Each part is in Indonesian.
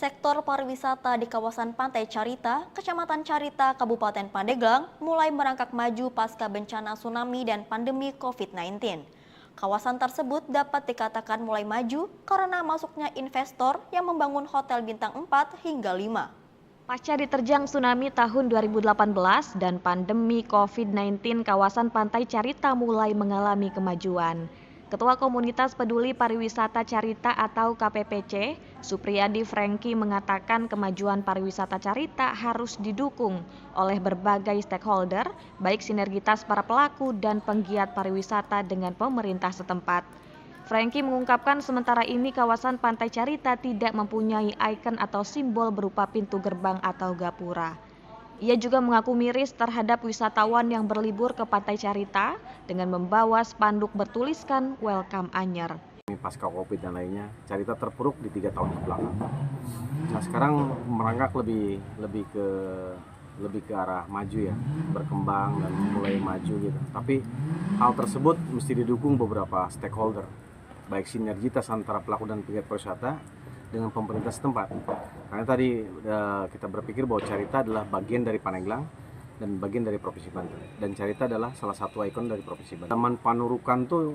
Sektor pariwisata di kawasan Pantai Carita, Kecamatan Carita, Kabupaten Pandeglang mulai merangkak maju pasca bencana tsunami dan pandemi COVID-19. Kawasan tersebut dapat dikatakan mulai maju karena masuknya investor yang membangun hotel bintang 4 hingga 5. Pasca diterjang tsunami tahun 2018 dan pandemi COVID-19, kawasan Pantai Carita mulai mengalami kemajuan. Ketua Komunitas Peduli Pariwisata Carita atau KPPC, Supriyadi Franky mengatakan kemajuan pariwisata Carita harus didukung oleh berbagai stakeholder, baik sinergitas para pelaku dan penggiat pariwisata dengan pemerintah setempat. Franky mengungkapkan sementara ini kawasan Pantai Carita tidak mempunyai ikon atau simbol berupa pintu gerbang atau gapura. Ia juga mengaku miris terhadap wisatawan yang berlibur ke Pantai Carita dengan membawa spanduk bertuliskan Welcome Anyer. Pasca Covid dan lainnya, Carita terpuruk di 3 tahun kebelakang. Nah sekarang merangkak lebih ke arah maju ya, berkembang dan mulai maju gitu. Tapi hal tersebut mesti didukung beberapa stakeholder, baik sinergitas antara pelaku dan penggiat pariwisata dengan pemerintah setempat. Karena tadi kita berpikir bahwa Carita adalah bagian dari Pandeglang dan bagian dari Provinsi Banten. Dan Carita adalah salah satu ikon dari Provinsi Banten. Taman Panurukan tuh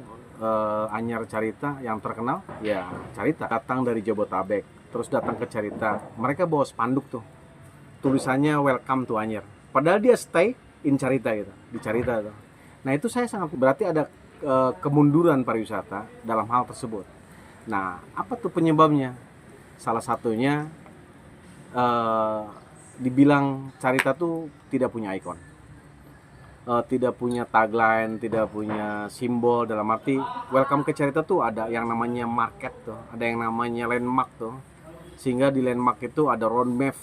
Anyar Carita yang terkenal, ya Carita. Datang dari Jabotabek, terus datang ke Carita. Mereka bawa spanduk tuh, tulisannya Welcome to Anyar. Padahal dia stay in Carita gitu, di Carita tuh. Nah itu saya sangat berarti ada kemunduran pariwisata dalam hal tersebut. Nah apa tuh penyebabnya? Salah satunya dibilang Carita tuh tidak punya ikon, tidak punya tagline, tidak punya simbol. Dalam arti welcome ke Carita tuh ada yang namanya market tuh, ada yang namanya landmark tuh, sehingga di landmark itu ada roadmap.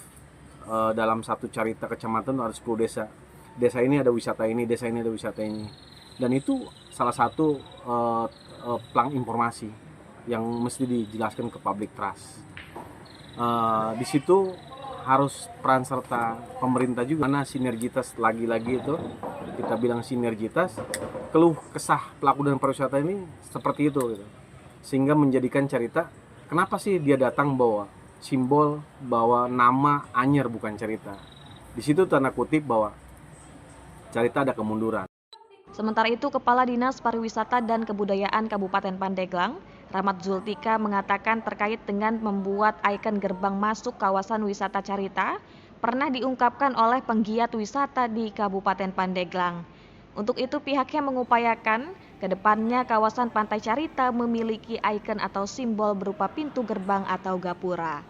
Dalam satu Carita kecamatan ada 10 desa. Desa ini ada wisata ini, desa ini ada wisata ini, dan itu salah satu pelang informasi yang mesti dijelaskan ke public trust. Di situ harus peran serta pemerintah juga. Karena sinergitas, lagi-lagi itu kita bilang sinergitas, keluh kesah pelaku dan pariwisata ini seperti itu gitu. Sehingga menjadikan Carita, kenapa sih dia datang bawa simbol, bawa nama Anyer bukan Carita. Di situ tanda kutip bahwa Carita ada kemunduran. Sementara itu, Kepala Dinas Pariwisata dan Kebudayaan Kabupaten Pandeglang, Rahmat Zultika, mengatakan terkait dengan membuat ikon gerbang masuk kawasan wisata Carita pernah diungkapkan oleh penggiat wisata di Kabupaten Pandeglang. Untuk itu pihaknya mengupayakan ke depannya kawasan Pantai Carita memiliki ikon atau simbol berupa pintu gerbang atau gapura.